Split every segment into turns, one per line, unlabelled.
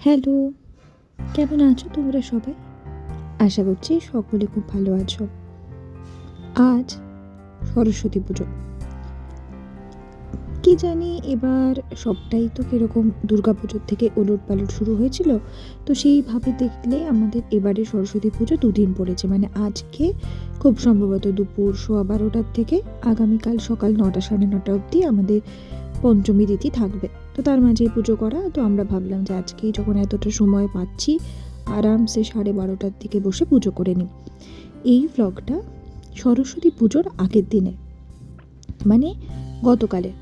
Hello, কেমন আছো তোমরা সবাই? আশা করছি সকলে খুব ভালো আছো। আজ সরস্বতী পুজো। কি জানি এবার সবটাই তো কিরকম দুর্গাপুজোর থেকে ওলটপালট শুরু হয়েছিল। তো সেইভাবে দেখলে আমাদের এবারে সরস্বতী পুজো দুদিন পড়েছে। মানে আজকে খুব সম্ভবত দুপুর 12:15 থেকে আগামীকাল সকাল 9টা 9:30 অবধি আমাদের পঞ্চমী তিথি থাকবে। তো তার মাঝেই পুজো করা। তো আমরা ভাবলাম যে আজকেই যখন এতটা সময় পাচ্ছি আরামসে 12:30টার দিকে বসে পুজো করে নিই। এই ভ্লগটা সরস্বতী পুজোর আগের দিনে, মানে গতকালের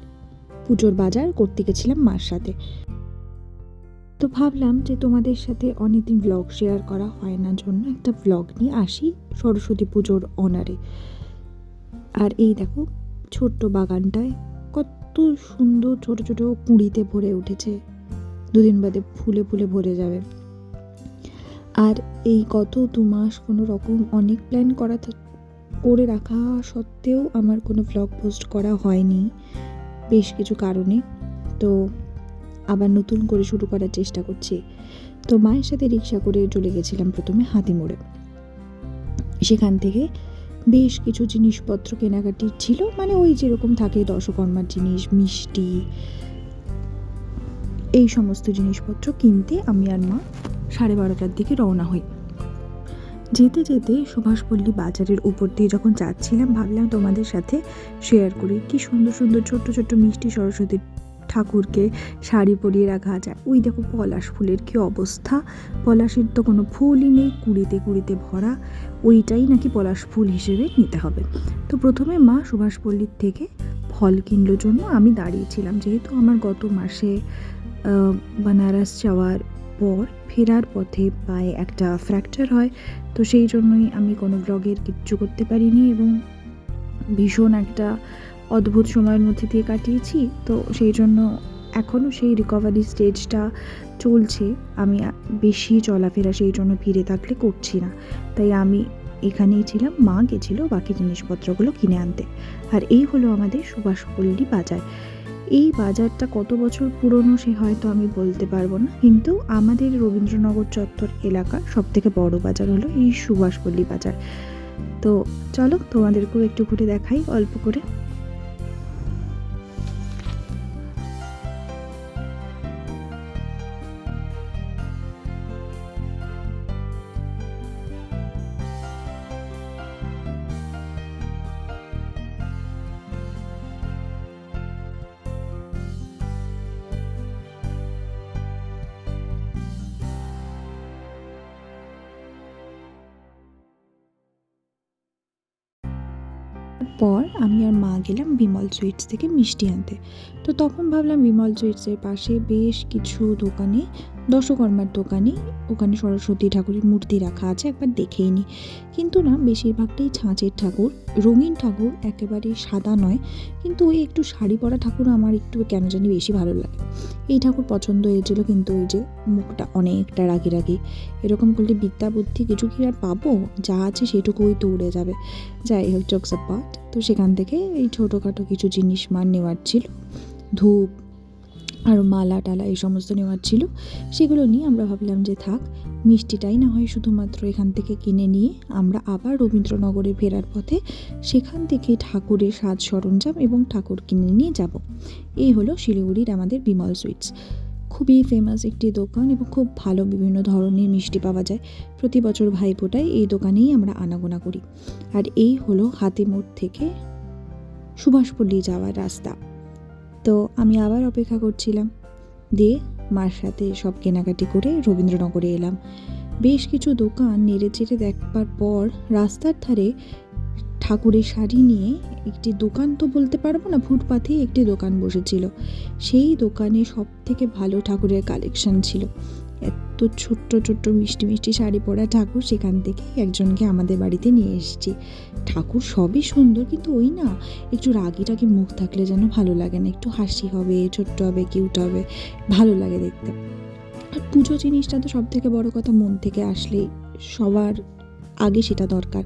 পুজোর বাজার করতে গেছিলাম মার সাথে। তো ভাবলাম যে তোমাদের সাথে অনেকদিন ভ্লগ শেয়ার করা হয় না, জন্য একটা ভ্লগ নিয়ে আসি সরস্বতী পুজোর অনারে। আর এই দেখো ছোট্ট বাগানটায় কত সুন্দর ছোট ছোট কুঁড়িতে ভরে উঠেছে, দুদিন বাদে ফুলে ফুলে ভরে যাবে। আর এই গত 2 মাস কোনো রকম অনেক প্ল্যান করে রাখা সত্ত্বেও আমার কোনো ভ্লগ পোস্ট করা হয়নি বেশ কিছু কারণে। তো আবার নতুন করে শুরু করার চেষ্টা করছি। তো মায়ের সাথে রিক্সা করে চলে গেছিলাম প্রথমে হাতিমোড়ে। সেখান থেকে বেশ কিছু জিনিসপত্র কেনাকাটি ছিল, মানে ওই যেরকম থাকে দশকর্মার জিনিস, মিষ্টি, এই সমস্ত জিনিসপত্র কিনতে আমি আর মা 12:30টার দিকে রওনা হই। যেতে যেতে সুভাষপল্লী বাজারের উপর দিয়ে যখন যাচ্ছিলাম ভাবলাম তোমাদের সাথে শেয়ার করি কি সুন্দর সুন্দর ছোট্ট ছোট্ট মিষ্টি সরস্বতী ঠাকুরকে শাড়ি পরিয়ে রাখা যায়। ওই দেখো পলাশ ফুলের কি অবস্থা, পলাশের তো কোনো ফুলই নেই, কুড়িতে কুড়িতে ভরা, ওইটাই নাকি পলাশ ফুল হিসেবে নিতে হবে। তো প্রথমে মা সুভাষপল্লীর থেকে ফল কিনলো জন্য আমি দাঁড়িয়েছিলাম, যেহেতু আমার গত মাসে বানারস যাওয়ার পর ফেরার পথে পায়ে একটা ফ্র্যাকচার হয়। তো সেই জন্যই আমি কোনো ব্লগের কিচ্ছু করতে পারিনি এবং ভীষণ একটা অদ্ভুত সময়ের মধ্যে দিয়ে কাটিয়েছি। তো সেই জন্য এখনও সেই রিকভারি স্টেজটা চলছে। আমি বেশি চলাফেরা সেই জন্য ভিড়ে থাকলে করছি না, তাই আমি এখানেই ছিলাম। মা গেছিলো বাকি জিনিসপত্রগুলো কিনে আনতে। আর এই হলো আমাদের সুভাষপল্লী বাজার। এই বাজারটা কত বছর পুরনো সে হয়তো আমি বলতে পারবো না, কিন্তু আমাদের রবীন্দ্রনগর চত্বর এলাকার সবথেকে বড় বাজার হলো এই সুভাষপল্লী বাজার। তো চলো তোমাদেরকেও একটু ঘুরে দেখাই অল্প করে। পর আমি আর মা গেলাম বিমল সুইটস থেকে মিষ্টি আনতে। তো তখন ভাবলাম বিমল সুইটসের পাশে বেশ কিছু দোকানে, দশকর্মার দোকানে, ওখানে সরস্বতী ঠাকুরের মূর্তি রাখা আছে, একবার দেখেই নি। কিন্তু না, বেশিরভাগটাই ছাঁচের ঠাকুর, রঙিন ঠাকুর, একেবারে সাদা নয়। কিন্তু ওই একটু শাড়ি পরা ঠাকুর আমার একটু কেন জানি বেশি ভালো লাগে। এই ঠাকুর পছন্দ হয়েছিল, কিন্তু ওই যে মুখটা অনেকটা রাগি রাগি, এরকম করলে বিদ্যা বুদ্ধি কিছু কি আর পাবো, যা আছে সেটুকুই তো উড়ে যাবে। যাই হোক, জোকস অ্যাপার্ট। তো সেখান থেকে এই ছোটোখাটো কিছু জিনিস মার নেওয়ার ছিল, ধূপ আর মালা টালা এই সমস্ত নেওয়ার ছিল। সেগুলো নিয়ে আমরা ভাবলাম যে থাক, মিষ্টিটাই না হয় শুধুমাত্র এখান থেকে কিনে নিয়ে আমরা আবার রবীন্দ্রনগরে ফেরার পথে সেখান থেকে ঠাকুরের সাজ সরঞ্জাম এবং ঠাকুর কিনে নিয়ে যাব। এই হলো শিলিগুড়ির আমাদের বিমল সুইটস। খুবই ফেমাস একটি দোকান এবং খুব ভালো বিভিন্ন ধরনের মিষ্টি পাওয়া যায়। প্রতি বছর ভাইফোঁটায় এই দোকানেই আমরা আনাগোনা করি। আর এই হলো হাতিমোড় থেকে সুভাষপল্লী যাওয়ার রাস্তা। তো আমি আবার অপেক্ষা করছিলাম, দিয়ে মার সাথে সব কেনাকাটি করে রবীন্দ্রনগরে এলাম। বেশ কিছু দোকান নেড়ে চেড়ে দেখবার পর রাস্তার ধারে ঠাকুরের শাড়ি নিয়ে একটি দোকান, তো বলতে পারবো না, ফুটপাথেই একটি দোকান বসেছিল। সেই দোকানে সব থেকে ভালো ঠাকুরের কালেকশন ছিল। এত ছোট্ট ছোট্ট মিষ্টি মিষ্টি শাড়ি পরা ঠাকুর, সেখান থেকে একজনকে আমাদের বাড়িতে নিয়ে এসেছি। ঠাকুর সবই সুন্দর, কিন্তু ওই না, একটু রাগি টাগি মুখ থাকলে যেন ভালো লাগে না। একটু হাসি হবে, ছোট্ট হবে, কিউট হবে, ভালো লাগে দেখতে। আর পুজো জিনিসটা তো সব থেকে বড় কথা, মন থেকে আসলে সবার আগে সেটা দরকার।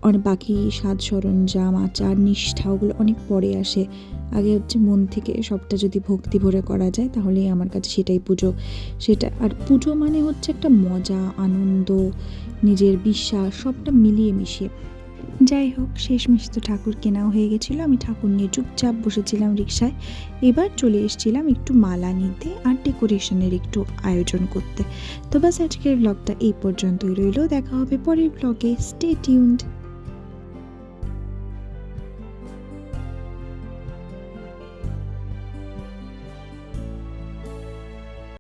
অনেক বাকি সাজ সরঞ্জাম, আচার, নিষ্ঠা ওগুলো অনেক পরে আসে। আগে হচ্ছে মন থেকে সবটা যদি ভক্তি ভরে করা যায় তাহলেই আমার কাছে সেটাই পুজো। সেটা আর পুজো মানে হচ্ছে একটা মজা, আনন্দ, নিজের বিশ্বাস সবটা মিলিয়ে মিশিয়ে। যাই হোক, শেষমেশ তো ঠাকুর কেনাও হয়ে গেছিলো। আমি ঠাকুর নিয়ে চুপচাপ বসেছিলাম রিক্সায়। এবার চলে এসেছিলাম একটু মালা নিতে আর ডেকোরেশনের একটু আয়োজন করতে। তো বাস আজকের ব্লগটা এই পর্যন্তই রইলো। দেখা হবে পরের ব্লগে। Stay tuned.